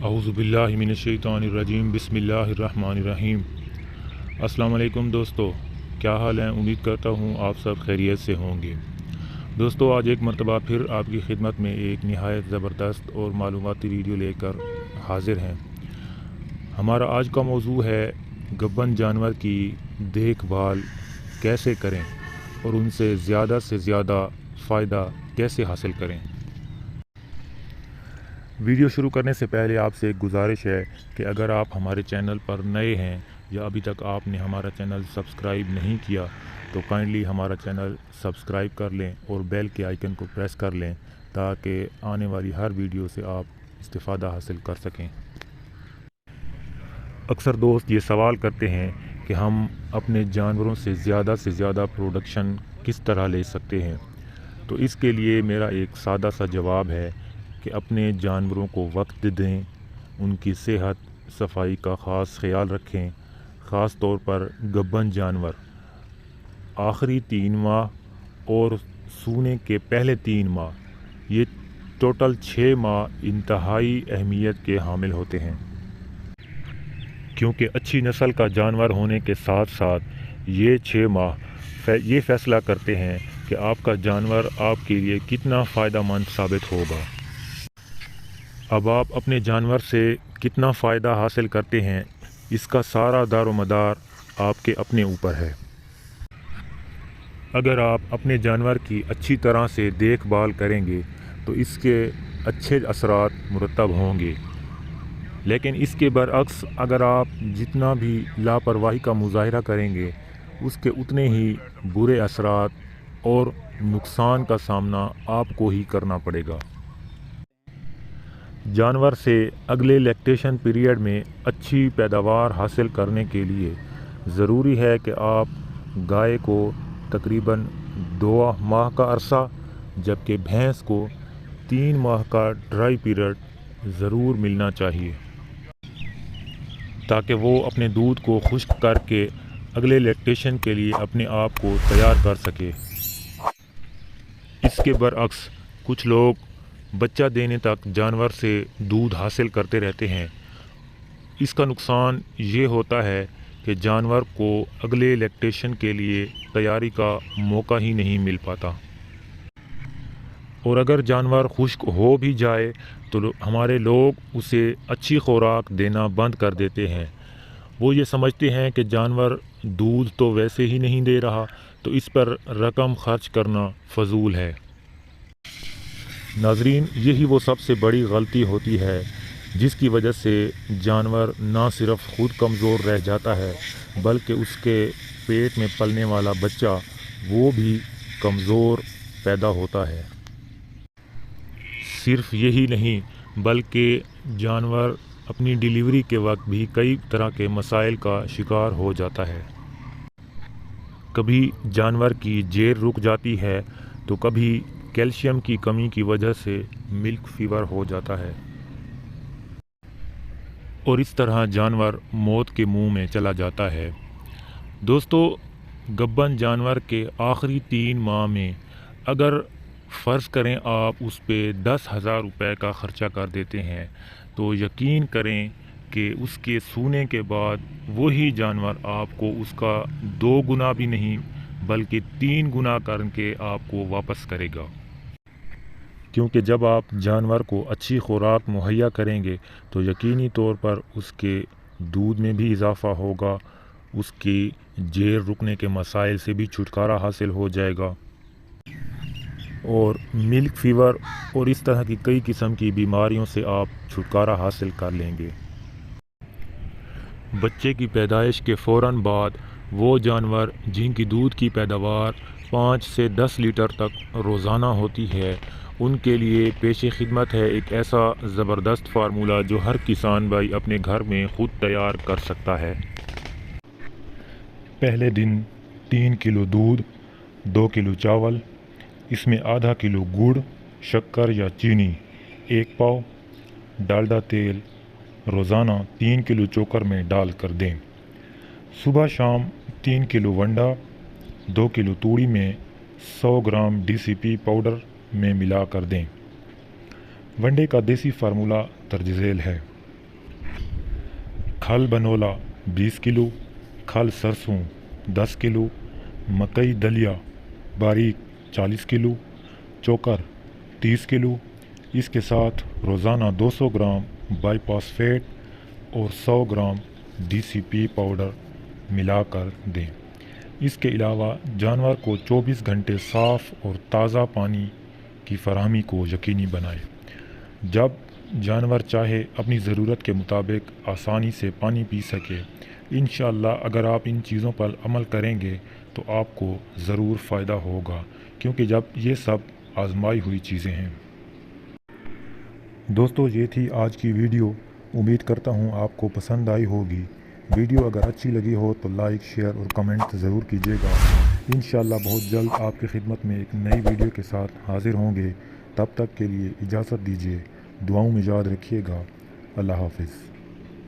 اعوذ باللہ من الشیطان الرجیم بسم اللہ الرحمن الرحیم۔ السلام علیکم دوستو، کیا حال ہیں؟ امید کرتا ہوں آپ سب خیریت سے ہوں گے۔ دوستو، آج ایک مرتبہ پھر آپ کی خدمت میں ایک نہایت زبردست اور معلوماتی ویڈیو لے کر حاضر ہیں۔ ہمارا آج کا موضوع ہے گبن جانور کی دیکھ بھال کیسے کریں اور ان سے زیادہ فائدہ کیسے حاصل کریں۔ ویڈیو شروع کرنے سے پہلے آپ سے ایک گزارش ہے کہ اگر آپ ہمارے چینل پر نئے ہیں یا ابھی تک آپ نے ہمارا چینل سبسکرائب نہیں کیا تو کائنڈلی ہمارا چینل سبسکرائب کر لیں اور بیل کے آئیکن کو پریس کر لیں تاکہ آنے والی ہر ویڈیو سے آپ استفادہ حاصل کر سکیں۔ اکثر دوست یہ سوال کرتے ہیں کہ ہم اپنے جانوروں سے زیادہ پروڈکشن کس طرح لے سکتے ہیں، تو اس کے لیے میرا ایک سادہ سا جواب ہے کہ اپنے جانوروں کو وقت دیں، ان کی صحت صفائی کا خاص خیال رکھیں۔ خاص طور پر گبن جانور آخری 3 ماہ اور سونے کے پہلے 3 ماہ، یہ ٹوٹل 6 ماہ انتہائی اہمیت کے حامل ہوتے ہیں، کیونکہ اچھی نسل کا جانور ہونے کے ساتھ ساتھ یہ 6 ماہ یہ فیصلہ کرتے ہیں کہ آپ کا جانور آپ کے لیے کتنا فائدہ مند ثابت ہوگا۔ اب آپ اپنے جانور سے کتنا فائدہ حاصل کرتے ہیں، اس کا سارا دار و مدار آپ کے اپنے اوپر ہے۔ اگر آپ اپنے جانور کی اچھی طرح سے دیکھ بھال کریں گے تو اس کے اچھے اثرات مرتب ہوں گے، لیکن اس کے برعکس اگر آپ جتنا بھی لاپرواہی کا مظاہرہ کریں گے اس کے اتنے ہی برے اثرات اور نقصان کا سامنا آپ کو ہی کرنا پڑے گا۔ جانور سے اگلے لیکٹیشن پیریڈ میں اچھی پیداوار حاصل کرنے کے لیے ضروری ہے کہ آپ گائے کو تقریباً 2 ماہ کا عرصہ جبکہ بھینس کو 3 ماہ کا ڈرائی پیریڈ ضرور ملنا چاہیے تاکہ وہ اپنے دودھ کو خشک کر کے اگلے لیکٹیشن کے لیے اپنے آپ کو تیار کر سکے۔ اس کے برعکس کچھ لوگ بچہ دینے تک جانور سے دودھ حاصل کرتے رہتے ہیں۔ اس کا نقصان یہ ہوتا ہے کہ جانور کو اگلے لیکٹیشن کے لیے تیاری کا موقع ہی نہیں مل پاتا، اور اگر جانور خشک ہو بھی جائے تو ہمارے لوگ اسے اچھی خوراک دینا بند کر دیتے ہیں۔ وہ یہ سمجھتے ہیں کہ جانور دودھ تو ویسے ہی نہیں دے رہا تو اس پر رقم خرچ کرنا فضول ہے۔ ناظرین، یہی وہ سب سے بڑی غلطی ہوتی ہے جس کی وجہ سے جانور نہ صرف خود کمزور رہ جاتا ہے بلکہ اس کے پیٹ میں پلنے والا بچہ وہ بھی کمزور پیدا ہوتا ہے۔ صرف یہی نہیں بلکہ جانور اپنی ڈیلیوری کے وقت بھی کئی طرح کے مسائل کا شکار ہو جاتا ہے۔ کبھی جانور کی جیر رک جاتی ہے تو کبھی کیلشیم کی کمی کی وجہ سے ملک فیور ہو جاتا ہے، اور اس طرح جانور موت کے منہ میں چلا جاتا ہے۔ دوستو، گبن جانور کے آخری 3 ماہ میں اگر فرض کریں آپ اس پہ 10,000 روپے کا خرچہ کر دیتے ہیں تو یقین کریں کہ اس کے سونے کے بعد وہی جانور آپ کو اس کا 2 گنا بھی نہیں بلکہ 3 گنا کر کے آپ کو واپس کرے گا، کیونکہ جب آپ جانور کو اچھی خوراک مہیا کریں گے تو یقینی طور پر اس کے دودھ میں بھی اضافہ ہوگا، اس کی جیر رکنے کے مسائل سے بھی چھٹکارا حاصل ہو جائے گا، اور ملک فیور اور اس طرح کی کئی قسم کی بیماریوں سے آپ چھٹکارا حاصل کر لیں گے۔ بچے کی پیدائش کے فوراً بعد وہ جانور جن کی دودھ کی پیداوار 5 سے 10 لیٹر تک روزانہ ہوتی ہے، ان کے لیے پیش خدمت ہے ایک ایسا زبردست فارمولہ جو ہر کسان بھائی اپنے گھر میں خود تیار کر سکتا ہے۔ پہلے دن 3 کلو دودھ، 2 کلو چاول، اس میں آدھا کلو گڑ، شکر یا چینی، 1 پاؤ ڈالڈا تیل روزانہ 3 کلو چوکر میں ڈال کر دیں۔ صبح شام 3 کلو ونڈا 2 کلو توڑی میں 100 گرام DCP پاؤڈر میں ملا کر دیں۔ ونڈے کا دیسی فارمولہ درج ذیل ہے: کھل بنولا 20 کلو، کھل سرسوں 10 کلو، مکئی دلیا باریک 40 کلو، چوکر 30 کلو۔ اس کے ساتھ روزانہ 200 گرام بائی فاسفیٹ اور 100 گرام DCP پاؤڈر ملا کر دیں۔ اس کے علاوہ جانور کو 24 گھنٹے صاف اور تازہ پانی کی فراہمی کو یقینی بنائیں۔ جب جانور چاہے اپنی ضرورت کے مطابق آسانی سے پانی پی سکے۔ انشاءاللہ اگر آپ ان چیزوں پر عمل کریں گے تو آپ کو ضرور فائدہ ہوگا، کیونکہ جب یہ سب آزمائی ہوئی چیزیں ہیں۔ دوستو یہ تھی آج کی ویڈیو، امید کرتا ہوں آپ کو پسند آئی ہوگی۔ ویڈیو اگر اچھی لگی ہو تو لائک، شیئر اور کمنٹ ضرور کیجیے گا۔ انشاءاللہ بہت جلد آپ کی خدمت میں ایک نئی ویڈیو کے ساتھ حاضر ہوں گے۔ تب تک کے لیے اجازت دیجیے، دعاؤں میں یاد رکھیے گا۔ اللہ حافظ۔